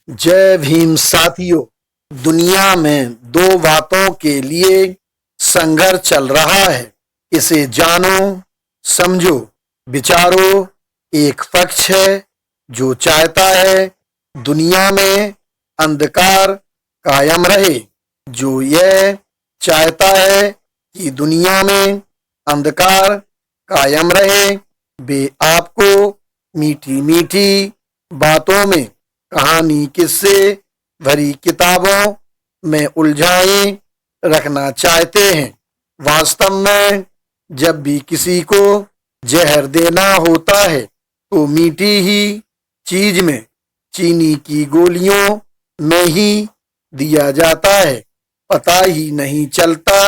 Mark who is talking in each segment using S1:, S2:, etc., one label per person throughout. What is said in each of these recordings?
S1: जय भीम साथियों। दुनिया में दो बातों के लिए संघर्ष चल रहा है, इसे जानो, समझो, विचारो। एक पक्ष है जो चाहता है दुनिया में अंधकार कायम रहे, जो यह चाहता है कि दुनिया में अंधकार कायम रहे। वे आपको मीठी मीठी बातों में, कहानी किस्से भरी किताबों में उलझाए रखना चाहते हैं। वास्तव में जब भी किसी को जहर देना होता है तो मीठी ही चीज में, चीनी की गोलियों में ही दिया जाता है। पता ही नहीं चलता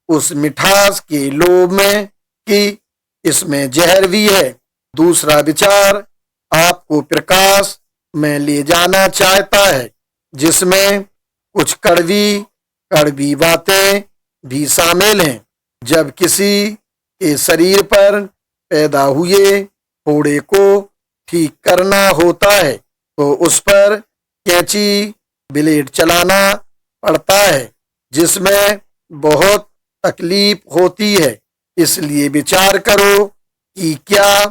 S1: उस मिठास के लोभ में कि इसमें जहर भी है। दूसरा विचार आपको प्रकाश में ले जाना चाहता है, जिसमें कुछ कड़वी कड़वी बातें भी शामिल हैं। जब किसी के शरीर पर पैदा हुए फोड़े को ठीक करना होता है तो उस पर कैंची ब्लेड चलाना पड़ता है, जिसमें बहुत तकलीफ होती है। इसलिए विचार करो कि क्या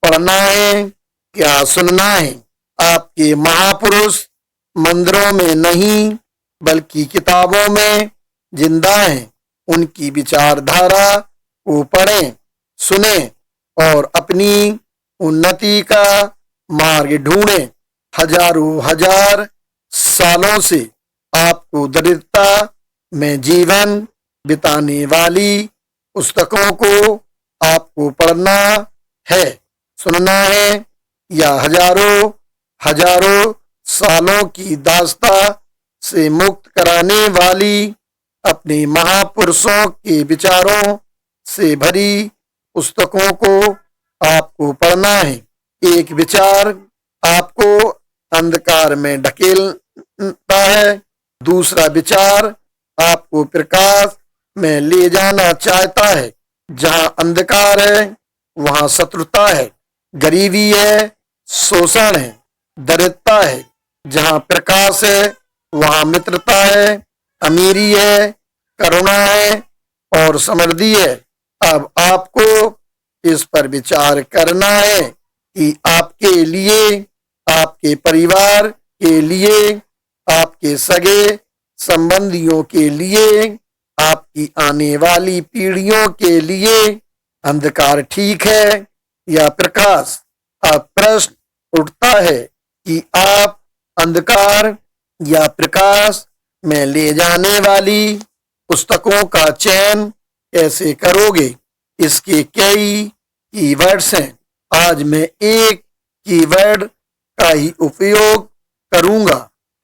S1: पढ़ना है, क्या सुनना है। आपके महापुरुष मंदिरों में नहीं बल्कि किताबों में जिंदा हैं। उनकी विचारधारा को पढ़ें, सुनें और अपनी उन्नति का मार्ग ढूंढें। हजारों हजार सालों से आपको दरिद्रता में जीवन बिताने वाली पुस्तकों को आपको पढ़ना है, सुनना है, या हजारों हजारों सालों की दास्ता से मुक्त कराने वाली अपने महापुरुषों के विचारों से भरी पुस्तकों को आपको पढ़ना है। एक विचार आपको अंधकार में ढकेलता है, दूसरा विचार आपको प्रकाश में ले जाना चाहता है। जहां अंधकार है वहां शत्रुता है, गरीबी है, शोषण है, दरिद्रता है। जहां प्रकाश है वहां मित्रता है, अमीरी है, करुणा है और समृद्धि है। अब आपको इस पर विचार करना है कि आपके लिए, आपके परिवार के लिए, आपके सगे संबंधियों के लिए, आपकी आने वाली पीढ़ियों के लिए अंधकार ठीक है या प्रकाश। अब प्रश्न उठता है कि आप अंधकार या प्रकाश में ले जाने वाली पुस्तकों का चयन कैसे करोगे। इसके कई कीवर्ड्स हैं। आज मैं एक कीवर्ड का ही उपयोग करूंगा।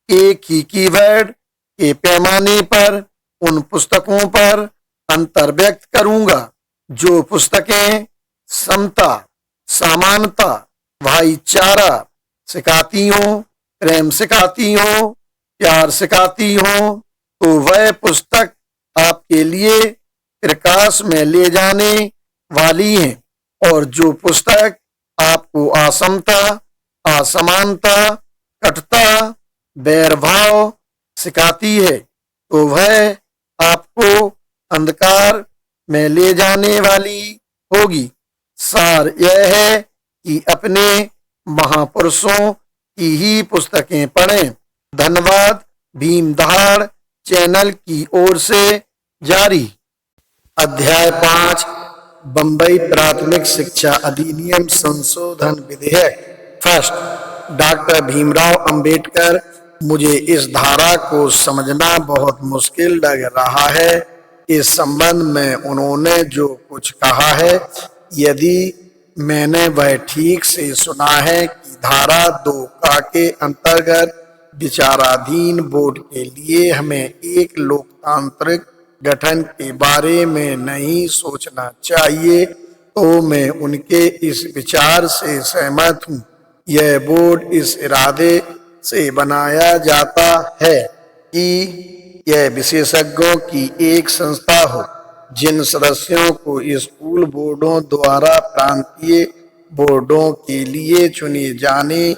S1: एक ही कीवर्ड के पैमाने पर उन पुस्तकों पर अंतर व्यक्त करूंगा। जो पुस्तकें समता, समानता, भाईचारा सिखाती हो, प्रेम सिखाती हो, प्यार सिखाती हो, तो वह पुस्तक आपके लिए प्रकाश में ले जाने वाली है। और जो पुस्तक आपको असमता, असमानता, कटुता, बैरभाव सिखाती है तो वह आपको अंधकार में ले जाने वाली होगी। सार यह है कि अपने महापुरुषों की ही पुस्तकें पढ़ें। धन्यवाद। भीम दहाड़ चैनल की ओर से जारी। अध्याय 5 बंबई प्राथमिक शिक्षा अधिनियम संशोधन विधेयक। First, doctor Bhimrao Ambedkar. मुझे इस धारा को समझना बहुत मुश्किल लग रहा है। इस संबंध में उन्होंने जो कुछ कहा है, यदि मैंने वह ठीक से सुना है कि धारा 2 के अंतर्गत विचाराधीन बोर्ड के लिए हमें एक लोकतांत्रिक गठन के बारे में नहीं सोचना चाहिए, तो मैं उनके इस विचार से सहमत हूँ। यह बोर्ड इस इरादे से बनाया जाता है कि यह विशेषज्ञों की एक संस्था हो, जिन सदस्यों को स्कूल बोर्डों द्वारा प्रांतीय बोर्डों के लिए चुने जाने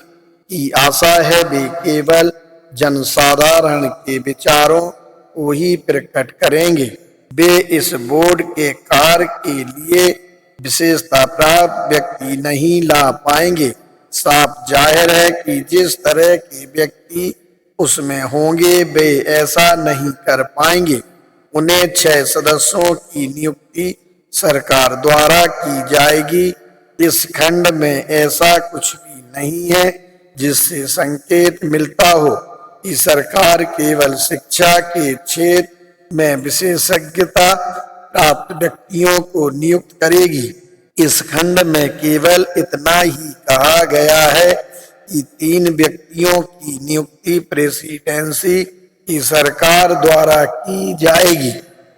S1: की आशा है वे केवल जनसाधारण के विचारों को ही प्रकट करेंगे। वे इस बोर्ड के कार्य के लिए विशेषता प्राप्त व्यक्ति नहीं ला पाएंगे। साफ जाहिर है कि जिस तरह के व्यक्ति उसमें होंगे वे ऐसा नहीं कर पाएंगे। उन्हें 6 सदस्यों की नियुक्ति सरकार द्वारा की जाएगी। इस खंड में ऐसा कुछ भी नहीं है जिससे संकेत मिलता हो कि सरकार केवल शिक्षा के क्षेत्र में विशेषज्ञता प्राप्त व्यक्तियों को नियुक्त करेगी। इस खंड में केवल इतना ही कहा गया है कि 3 व्यक्तियों की नियुक्ति प्रेसिडेंसी की सरकार द्वारा की जाएगी।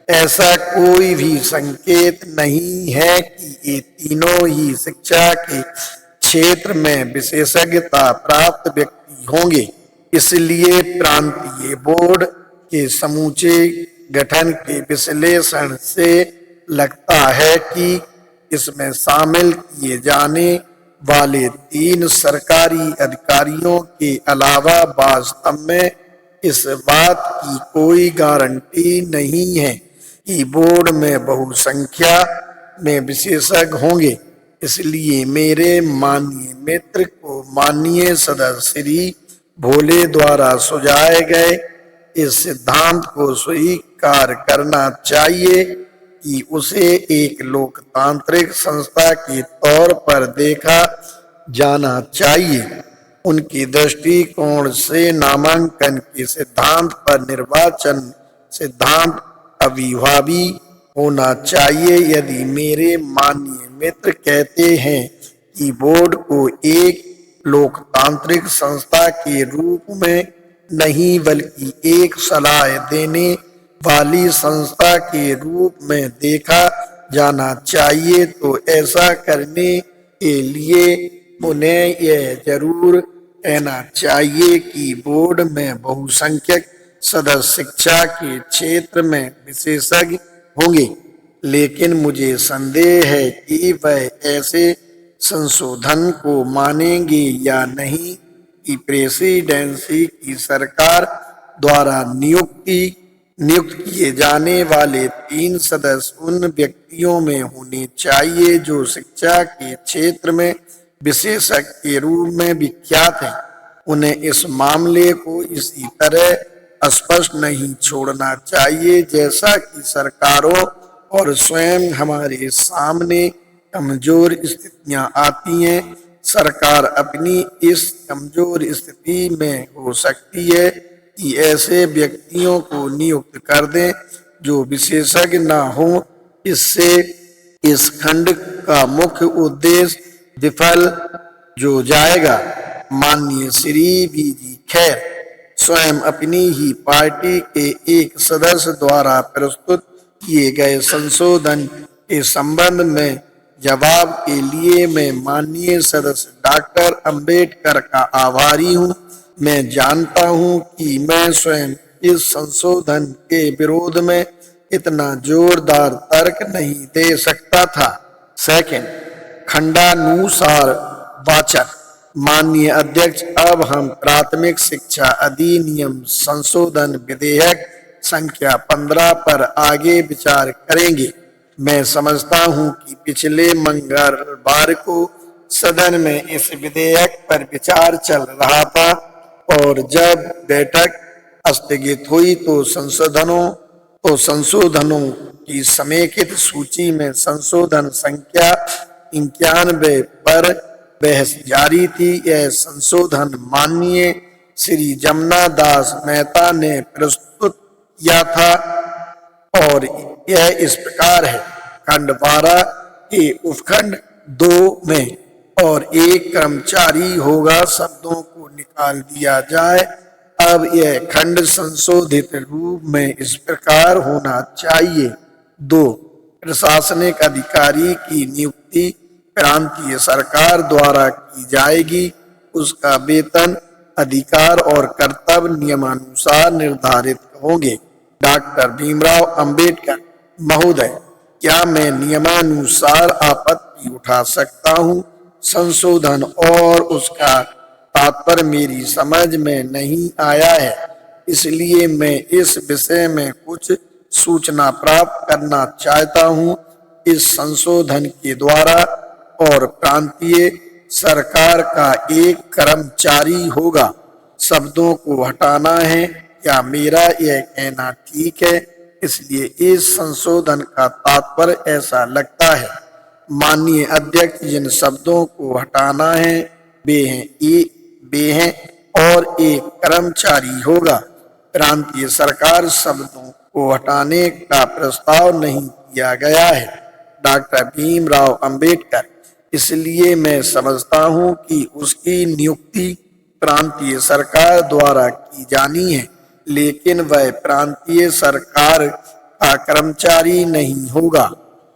S1: ऐसा कोई भी संकेत नहीं है कि ये तीनों ही शिक्षा के क्षेत्र में विशेषज्ञता प्राप्त व्यक्ति होंगे। इसलिए प्रांतीय बोर्ड के समूचे गठन के विश्लेषण से लगता है कि इसमें शामिल किए जाने वाले 3 सरकारी अधिकारियों के अलावा वास्तव में इस बात की कोई गारंटी नहीं है कि बोर्ड में बहुसंख्या में विशेषज्ञ होंगे। इसलिए मेरे माननीय मित्र को माननीय सदस्य श्री भोले द्वारा सुझाए गए इस सिद्धांत को स्वीकार करना चाहिए कि उसे एक लोकतांत्रिक संस्था के तौर पर देखा जाना चाहिए। उनके दृष्टिकोण से नामांकन के सिद्धांत पर निर्वाचन सिद्धांत अविभावी होना चाहिए। यदि मेरे माननीय मित्र कहते हैं कि बोर्ड को एक लोकतांत्रिक संस्था के रूप में नहीं बल्कि एक सलाह देने वाली संस्था के रूप में देखा जाना चाहिए, तो ऐसा करने के लिए उन्हें यह जरूर कहना चाहिए कि बोर्ड में बहुसंख्यक सदस्य शिक्षा के क्षेत्र में विशेषज्ञ होंगे। लेकिन मुझे संदेह है कि वह ऐसे संशोधन को मानेंगे या नहीं कि प्रेसिडेंसी की सरकार द्वारा नियुक्त किए जाने वाले 3 सदस्य उन व्यक्तियों में होने चाहिए जो शिक्षा के क्षेत्र में विशेषज्ञ के रूप में विख्यात हैं। उन्हें इस मामले को इसी तरह स्पष्ट नहीं छोड़ना चाहिए जैसा कि सरकारों और स्वयं हमारे सामने कमजोर स्थितियां आती हैं। सरकार अपनी इस कमजोर स्थिति में हो सकती है कि ऐसे व्यक्तियों को नियुक्त कर दें जो विशेषज्ञ न हो। इससे इस खंड का मुख्य उद्देश्य विफल हो जाएगा। माननीय श्री वीजी खैर स्वयं अपनी ही पार्टी के एक सदस्य द्वारा प्रस्तुत किए गए संशोधन के संबंध में जवाब के लिए मैं माननीय सदस्य डॉक्टर अंबेडकर का आभारी हूं। मैं जानता हूं कि मैं स्वयं इस संशोधन के विरोध में इतना जोरदार तर्क नहीं दे सकता था। सेकंड, खंडानुसार वाचन। माननीय अध्यक्ष, अब हम प्राथमिक शिक्षा अधिनियम संशोधन विधेयक संख्या 15 पर आगे विचार करेंगे। मैं समझता हूं कि पिछले मंगलवार को सदन में इस विधेयक पर विचार चल रहा था और जब बैठक स्थगित हुई तो संशोधनों की समेकित सूची में संशोधन संख्या 91 पर बहस जारी थी। यह संशोधन माननीय श्री जमुना दास मेहता ने प्रस्तुत किया था और यह इस प्रकार है। खंड 12 के उपखंड 2 में और एक कर्मचारी होगा शब्दों को निकाल दिया जाए। अब यह खंड संशोधित रूप में इस प्रकार होना चाहिए। 2, प्रशासनिक अधिकारी की नियुक्ति प्रांतीय सरकार द्वारा की जाएगी। उसका वेतन, अधिकार और कर्तव्य नियमानुसार निर्धारित होंगे। डॉक्टर भीमराव अंबेडकर महोदय, क्या मैं नियमानुसार आपत्ति उठा सकता हूं? संशोधन और उसका तात्पर्य मेरी समझ में नहीं आया है, इसलिए मैं इस विषय में कुछ सूचना प्राप्त करना चाहता हूँ। इस संशोधन के द्वारा और प्रांतीय सरकार का एक कर्मचारी होगा शब्दों को हटाना है। क्या मेरा यह कहना ठीक है? इसलिए इस संशोधन का तात्पर्य ऐसा लगता है। माननीय अध्यक्ष, जिन शब्दों को हटाना है वे हैं और एक कर्मचारी होगा। प्रांतीय सरकार शब्दों को हटाने का प्रस्ताव नहीं किया गया है। डॉक्टर भीमराव अंबेडकर। इसलिए मैं समझता हूं कि उसकी नियुक्ति प्रांतीय सरकार द्वारा की जानी है, लेकिन वह प्रांतीय सरकार का कर्मचारी नहीं होगा।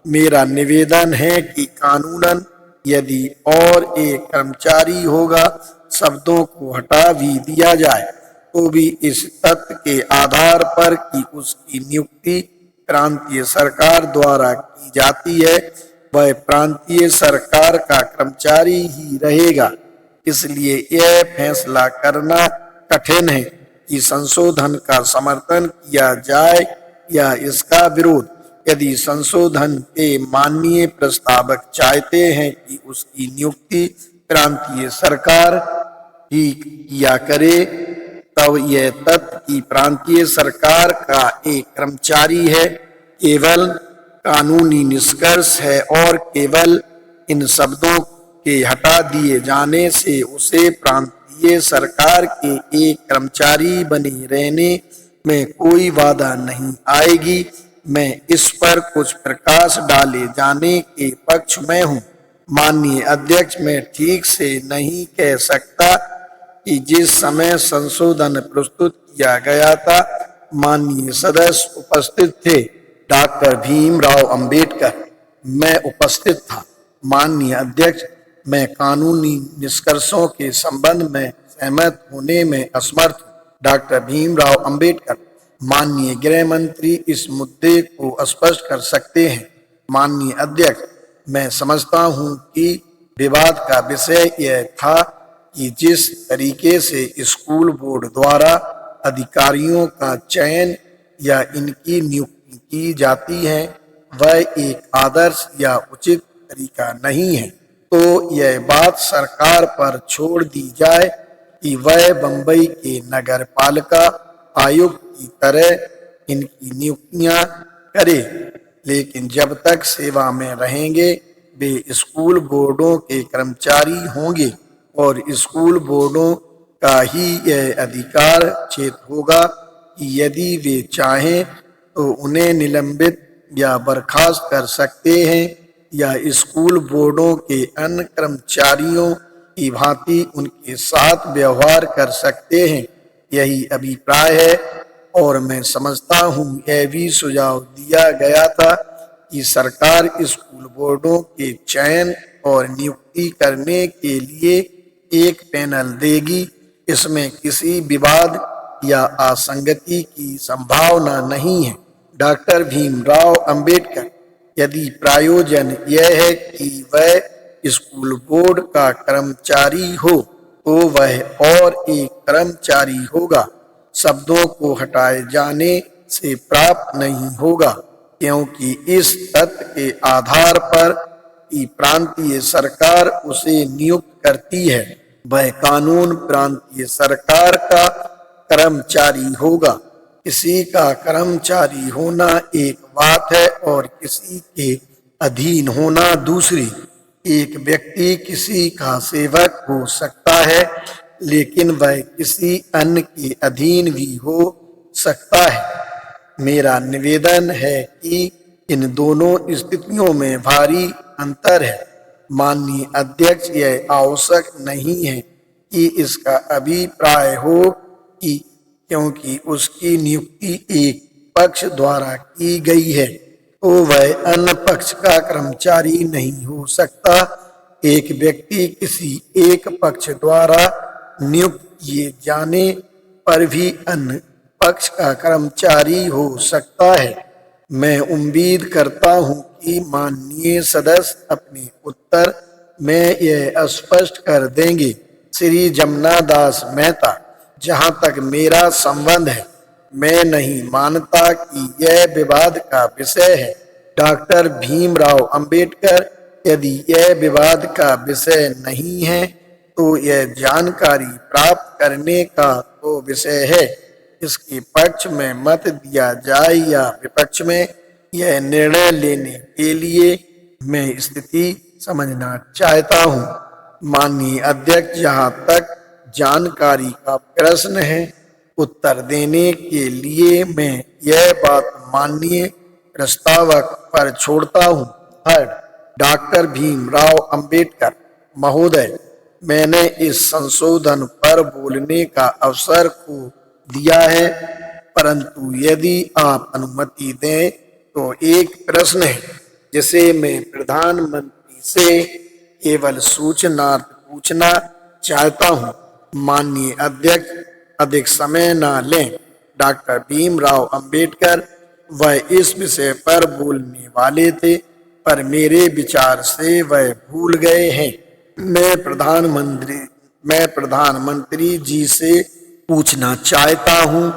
S1: मेरा निवेदन है कि कानूनन यदि और एक कर्मचारी होगा शब्दों को हटा भी दिया जाए तो भी इस तथ्य के आधार पर कि उसकी नियुक्ति प्रांतीय सरकार द्वारा की जाती है, वह प्रांतीय सरकार का कर्मचारी ही रहेगा। इसलिए यह फैसला करना कठिन है कि संशोधन का समर्थन किया जाए या इसका विरोध। यदि संशोधन के माननीय प्रस्तावक चाहते हैं कि उसकी नियुक्ति प्रांतीय सरकार ही किया करे, तब यह तथ्य कि प्रांतीय सरकार का एक कर्मचारी है केवल कानूनी निष्कर्ष है और केवल इन शब्दों के हटा दिए जाने से उसे प्रांतीय सरकार के एक कर्मचारी बने रहने में कोई बाधा नहीं आएगी। मैं इस पर कुछ प्रकाश डाले जाने के पक्ष में हूँ। माननीय अध्यक्ष, मैं ठीक से नहीं कह सकता कि जिस समय संशोधन प्रस्तुत किया गया था माननीय सदस्य उपस्थित थे। डॉक्टर भीमराव अंबेडकर। मैं उपस्थित था। माननीय अध्यक्ष, मैं कानूनी निष्कर्षों के संबंध में सहमत होने में असमर्थ हूँ। डॉक्टर भीमराव अंबेडकर। माननीय गृह मंत्री इस मुद्दे को स्पष्ट कर सकते हैं। माननीय अध्यक्ष, मैं समझता हूँ कि विवाद का विषय यह था कि जिस तरीके से स्कूल बोर्ड द्वारा अधिकारियों का चयन या इनकी नियुक्ति की जाती है वह एक आदर्श या उचित तरीका नहीं है, तो यह बात सरकार पर छोड़ दी जाए कि वह बंबई के नगर पालिका आयुक्त की तरह इनकी नियुक्तियां करे, लेकिन जब तक सेवा में रहेंगे वे स्कूल बोर्डों के कर्मचारी होंगे और स्कूल बोर्डों का ही यह अधिकार क्षेत्र होगा कि यदि वे चाहें तो उन्हें निलंबित या बर्खास्त कर सकते हैं या स्कूल बोर्डों के अन्य कर्मचारियों की भांति उनके साथ व्यवहार कर सकते हैं। यही अभिप्राय है और मैं समझता हूँ यह भी सुझाव दिया गया था कि सरकार स्कूल बोर्डों के चयन और नियुक्ति करने के लिए एक पैनल देगी। इसमें किसी विवाद या असंगति की संभावना नहीं है। डॉक्टर भीमराव अंबेडकर। यदि प्रयोजन यह है कि वह स्कूल बोर्ड का कर्मचारी हो तो वह और एक कर्मचारी होगा। शब्दों को हटाए जाने से प्राप्त नहीं होगा, क्योंकि इस तथ्य के आधार पर कि प्रांतीय सरकार उसे नियुक्त करती है, वह कानून प्रांतीय सरकार का कर्मचारी होगा। किसी का कर्मचारी होना एक बात है और किसी के अधीन होना दूसरी। एक व्यक्ति किसी का सेवक हो सकता है, लेकिन वह किसी अन्य के अधीन भी हो सकता है। मेरा निवेदन है कि इन दोनों स्थितियों में भारी अंतर है। माननीय अध्यक्ष, यह आवश्यक नहीं है कि इसका अभिप्राय हो कि क्योंकि उसकी नियुक्ति एक पक्ष द्वारा की गई है तो वह अन्य पक्ष का कर्मचारी नहीं हो सकता। एक व्यक्ति किसी एक पक्ष द्वारा नियुक्त किए जाने पर भी अन्य पक्ष का कर्मचारी हो सकता है। मैं उम्मीद करता हूं कि माननीय सदस्य अपने उत्तर में यह स्पष्ट कर देंगे। श्री जमुना दास मेहता, जहां तक मेरा संबंध है, मैं नहीं मानता कि यह विवाद का विषय है। डॉक्टर भीमराव अंबेडकर, यदि यह विवाद का विषय नहीं है तो यह जानकारी प्राप्त करने का तो विषय है। इसके पक्ष में मत दिया जाए या विपक्ष में, यह निर्णय लेने के लिए मैं स्थिति समझना चाहता हूँ। माननीय अध्यक्ष, जहाँ तक जानकारी का प्रश्न है, उत्तर देने के लिए मैं यह बात माननीय प्रस्तावक पर छोड़ता हूँ। थर्ड, डॉक्टर भीमराव अंबेडकर महोदय, मैंने इस संशोधन पर बोलने का अवसर को दिया है, परंतु यदि आप अनुमति दें तो एक प्रश्न है जिसे मैं प्रधानमंत्री से केवल सूचनार्थ पूछना चाहता हूं। माननीय अध्यक्ष, अधिक समय न लें। डॉक्टर भीमराव अंबेडकर वह इस विषय पर बोलने वाले थे, पर मेरे विचार से वह भूल गए हैं। मैं प्रधानमंत्री जी से पूछना चाहता हूं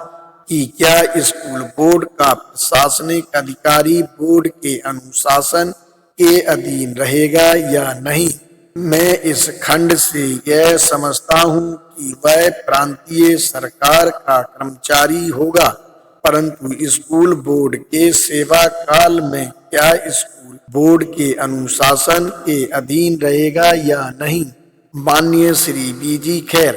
S1: कि क्या स्कूल बोर्ड का प्रशासनिक अधिकारी बोर्ड के अनुशासन के अधीन रहेगा या नहीं। मैं इस खंड से यह समझता हूं कि वह प्रांतीय सरकार का कर्मचारी होगा, परंतु स्कूल बोर्ड के सेवा काल में क्या स्कूल बोर्ड के अनुशासन के अधीन रहेगा या नहीं। माननीय श्री बीजी खैर,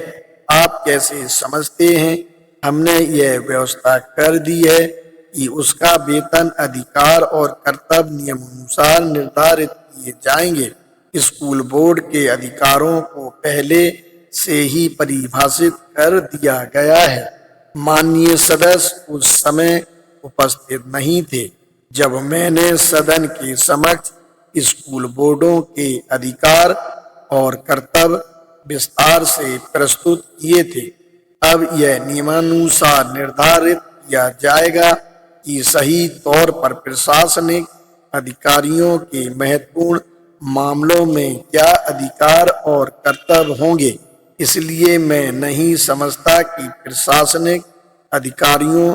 S1: आप कैसे समझते हैं? हमने यह व्यवस्था कर दी है कि उसका वेतन अधिकार और कर्तव्य नियमानुसार निर्धारित किए जाएंगे। स्कूल बोर्ड के अधिकारों को पहले से ही परिभाषित कर दिया गया है। माननीय सदस्य उस समय उपस्थित नहीं थे जब मैंने सदन के समक्ष स्कूल बोर्डों के अधिकार और कर्तव्य विस्तार से प्रस्तुत किए थे। अब यह नियमानुसार निर्धारित किया जाएगा कि सही तौर पर प्रशासनिक अधिकारियों के महत्वपूर्ण मामलों में क्या अधिकार और कर्तव्य होंगे। इसलिए मैं नहीं समझता कि प्रशासनिक अधिकारियों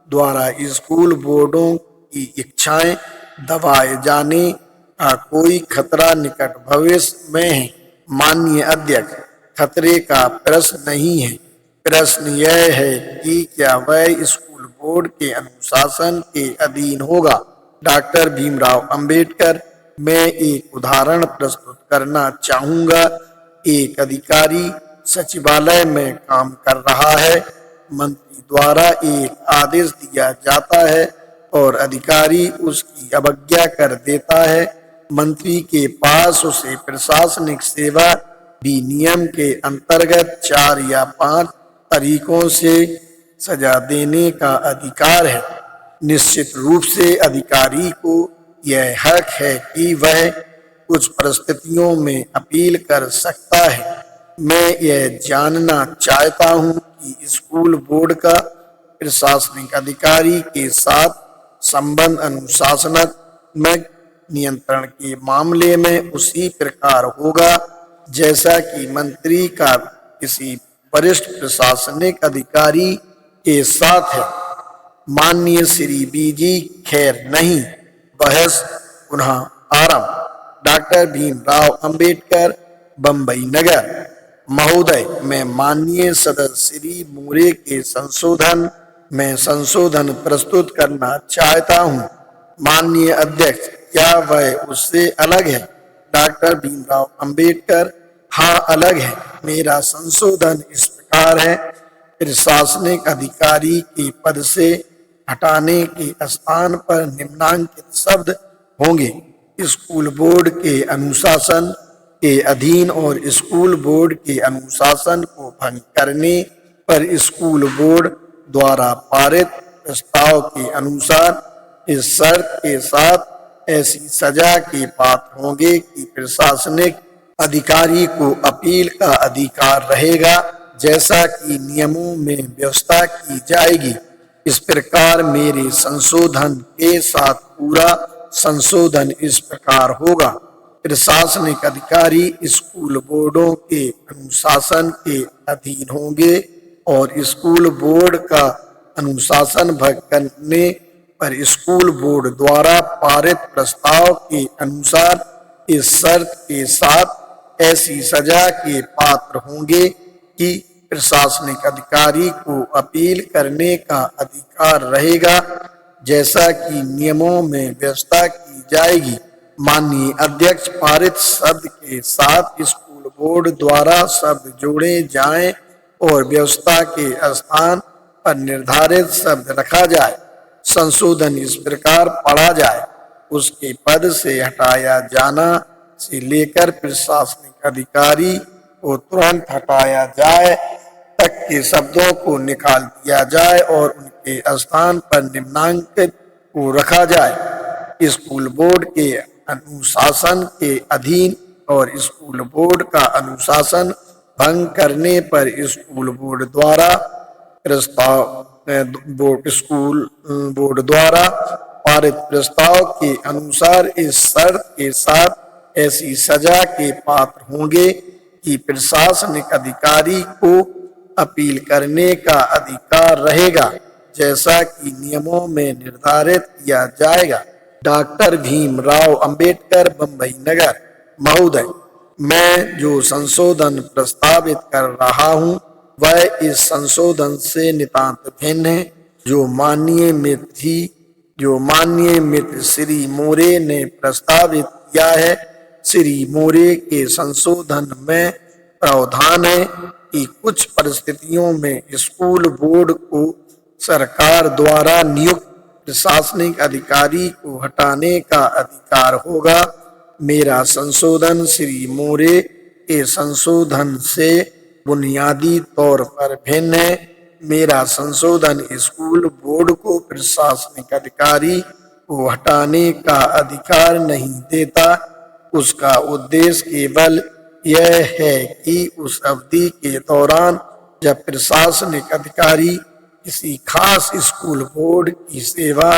S1: द्वारा स्कूल बोर्डों की इच्छाएं दबाए जाने का कोई खतरा निकट भविष्य में है। माननीय अध्यक्ष, खतरे का प्रश्न नहीं है। प्रश्न यह है कि क्या वह स्कूल बोर्ड के अनुशासन के अधीन होगा। डॉक्टर भीमराव अंबेडकर, मैं एक उदाहरण प्रस्तुत करना चाहूंगा। एक अधिकारी सचिवालय में काम कर रहा है। मंत्री द्वारा एक आदेश दिया जाता है और अधिकारी उसकी अवज्ञा कर देता है। मंत्री के पास उसे प्रशासनिक सेवा अधिनियम के अंतर्गत 4 या 5 तरीकों से सजा देने का अधिकार है। निश्चित रूप से अधिकारी को यह हक है कि वह कुछ परिस्थितियों में अपील कर सकता है। मैं यह जानना चाहता हूं कि स्कूल बोर्ड का प्रशासनिक अधिकारी के साथ संबंध अनुशासनात्मक नियंत्रण के मामले में उसी प्रकार होगा जैसा कि मंत्री का किसी वरिष्ठ प्रशासनिक अधिकारी के साथ है। माननीय श्री बीजी खैर, नहीं। बहस पुनः आरंभ। डॉक्टर भीमराव अंबेडकर, बंबई नगर महोदय, मैं माननीय सदस्य श्री मोरे के संशोधन में संशोधन प्रस्तुत करना चाहता हूं। माननीय अध्यक्ष, क्या वह उससे अलग है? डॉक्टर भीमराव अंबेडकर, हाँ अलग है। मेरा संशोधन इस प्रकार है, प्रशासनिक अधिकारी के पद से हटाने के स्थान पर निम्नांकित शब्द होंगे: स्कूल बोर्ड के अनुशासन के अधीन और स्कूल बोर्ड के अनुशासन को भंग करने पर स्कूल बोर्ड द्वारा पारित प्रस्ताव के अनुसार इस शर्त के साथ ऐसी सजा के पात्र होंगे कि प्रशासनिक अधिकारी को अपील का अधिकार रहेगा, जैसा कि नियमों में व्यवस्था की जाएगी। इस प्रकार मेरे संशोधन के साथ पूरा संशोधन इस प्रकार होगा: प्रशासनिक अधिकारी स्कूल बोर्डों के अनुशासन के अधीन होंगे और स्कूल बोर्ड का अनुशासन भंग करने पर स्कूल बोर्ड द्वारा पारित प्रस्ताव के अनुसार इस शर्त के साथ ऐसी सजा के पात्र होंगे कि प्रशासनिक अधिकारी को अपील करने का अधिकार रहेगा, जैसा कि नियमों में व्यवस्था की जाएगी। माननीय अध्यक्ष, पारित शब्द के साथ स्कूल बोर्ड द्वारा शब्द जोड़े जाएं और व्यवस्था के स्थान पर निर्धारित शब्द रखा जाए। संशोधन इस प्रकार पढ़ा जाए, उसके पद से हटाया जाना से लेकर प्रशासनिक अधिकारी को तुरंत हटाया जाए तक के शब्दों को निकाल दिया जाए और उनके स्थान पर निम्नांकित को रखा जाए। स्कूल बोर्ड के अनुशासन के अधीन और स्कूल बोर्ड का अनुशासन भंग करने पर स्कूल बोर्ड द्वारा स्कूल बोर्ड द्वारा पारित प्रस्ताव के अनुसार इस शर्त के साथ ऐसी सजा के पात्र होंगे कि प्रशासनिक अधिकारी को अपील करने का अधिकार रहेगा, जैसा कि नियमों में निर्धारित किया जाएगा। डॉक्टर भीमराव अंबेडकर, बंबई नगर। महोदय, मैं जो संशोधन प्रस्तावित कर रहा हूं वह इस संशोधन से नितांत भिन्न है जो माननीय मित्र श्री मोरे ने प्रस्तावित किया है। श्री मोरे के संशोधन में प्रावधान है कि कुछ परिस्थितियों में स्कूल बोर्ड को सरकार द्वारा नियुक्त प्रशासनिक अधिकारी को हटाने का अधिकार होगा। मेरा संशोधन श्री मोरे के संशोधन से बुनियादी तौर पर भिन्न है। मेरा संशोधन स्कूल बोर्ड को प्रशासनिक अधिकारी को हटाने का अधिकार नहीं देता। उसका उद्देश्य केवल यह है कि उस अवधि के दौरान जब प्रशासनिक अधिकारी किसी खास स्कूल बोर्ड की सेवा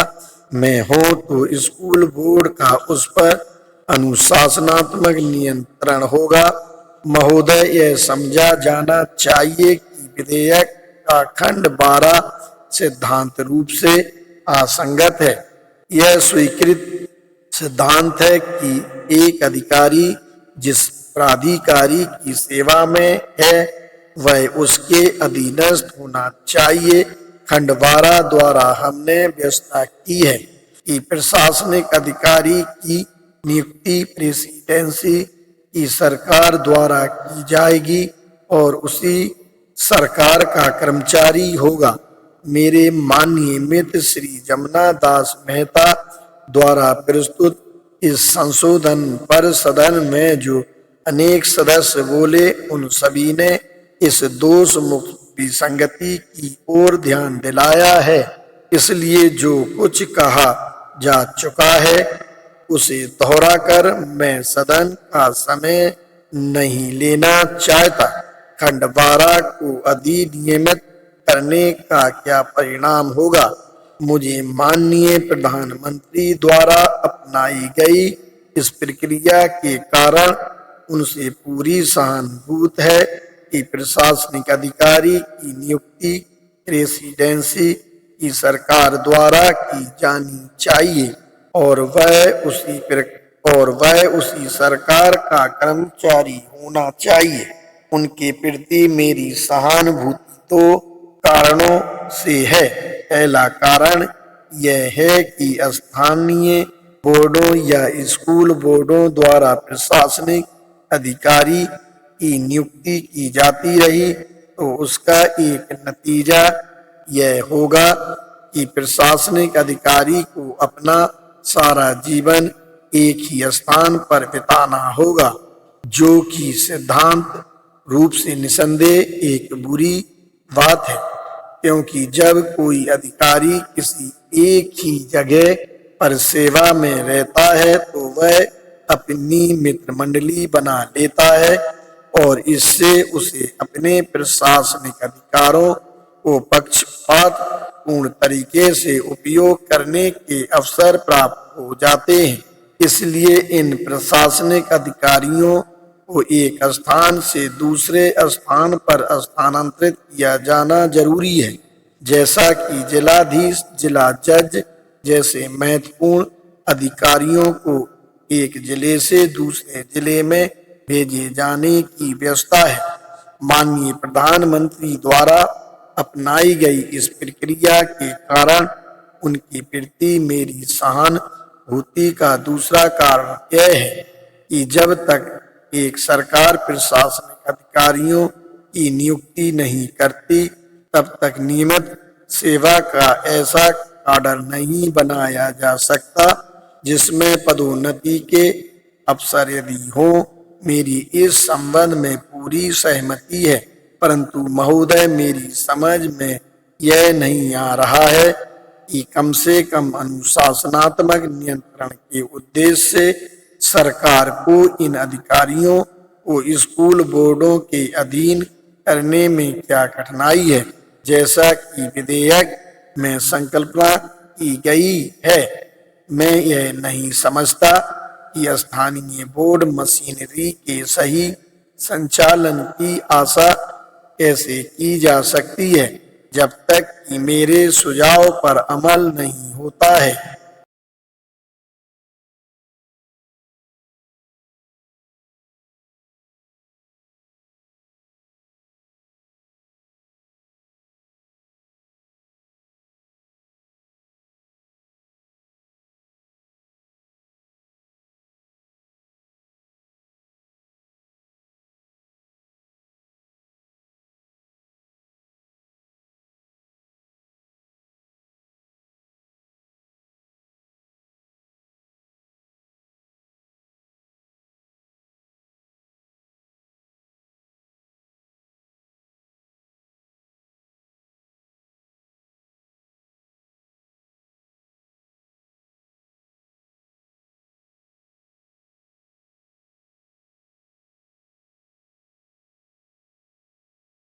S1: में हो तो स्कूल बोर्ड का उस पर अनुशासनात्मक नियंत्रण होगा। महोदय, यह समझा जाना चाहिए कि विधेयक का खंड 12 सिद्धांत रूप से असंगत है। यह स्वीकृत सिद्धांत है कि एक अधिकारी जिस प्राधिकारी की सेवा में है वह उसके अधीनस्थ होना चाहिए। खंड 12 द्वारा हमने व्यवस्था की है कि प्रशासनिक अधिकारी की नियुक्ति प्रेसिडेंसी की सरकार द्वारा की जाएगी और उसी सरकार का कर्मचारी होगा। मेरे माननीय मित्र श्री जमुना दास मेहता द्वारा प्रस्तुत इस संशोधन पर सदन में जो अनेक सदस्य बोले उन सभी ने इस दोष मुक्त विसंगति की ओर ध्यान दिलाया है। इसलिए जो कुछ कहा जा चुका है उसे दोहराकर मैं सदन का समय नहीं लेना चाहता। खंड 12 को अधिनियमित करने का क्या परिणाम होगा? मुझे माननीय प्रधानमंत्री द्वारा अपनाई गई इस प्रक्रिया के कारण उनसे पूरी सहानुभूति है कि प्रशासनिक अधिकारी की नियुक्ति प्रेसिडेंसी की सरकार द्वारा की जानी चाहिए और वह उसी सरकार का कर्मचारी होना चाहिए। उनके प्रति मेरी सहानुभूति दो कारणों से है। पहला कारण यह है कि स्थानीय बोर्डों या स्कूल बोर्डों द्वारा प्रशासनिक अधिकारी की नियुक्ति की जाती रही तो उसका एक नतीजा यह होगा कि प्रशासनिक अधिकारी को अपना सारा जीवन एक ही स्थान पर बिताना होगा, जो कि सिद्धांत रूप से निसंदेह एक बुरी बात है, क्योंकि जब कोई अधिकारी किसी एक ही जगह पर सेवा में रहता है तो वह अपनी मित्र मंडली बना लेता है और इससे उसे अपने प्रशासनिक अधिकारों को पक्षपात पूर्ण तरीके से उपयोग करने के अवसर प्राप्त हो जाते हैं। इसलिए इन प्रशासनिक अधिकारियों को एक स्थान से दूसरे स्थान पर स्थानांतरित किया जाना जरूरी है, जैसा कि जिलाधीश, जिला जज जैसे महत्वपूर्ण अधिकारियों को एक जिले से दूसरे जिले में भेजे जाने की व्यवस्था है। माननीय प्रधानमंत्री द्वारा अपनाई गई इस प्रक्रिया के कारण उनके प्रति मेरी सहानुभूति का दूसरा कारण यह है कि जब तक एक सरकार प्रशासनिक अधिकारियों की नियुक्ति नहीं करती, तब तक नियमित सेवा का ऐसा काडर नहीं बनाया जा सकता जिसमें पदोन्नति के अवसर यदि हो। मेरी इस संबंध में पूरी सहमति है, परंतु महोदय, मेरी समझ में यह नहीं आ रहा है कि कम से कम अनुशासनात्मक नियंत्रण के उद्देश्य से सरकार को इन अधिकारियों को स्कूल बोर्डों के अधीन करने में क्या कठिनाई है, जैसा कि विधेयक में संकल्पना की गई है। मैं यह नहीं समझता कि स्थानीय बोर्ड मशीनरी के सही संचालन की आशा कैसे की जा सकती है जब तक कि मेरे सुझाव पर अमल नहीं होता है।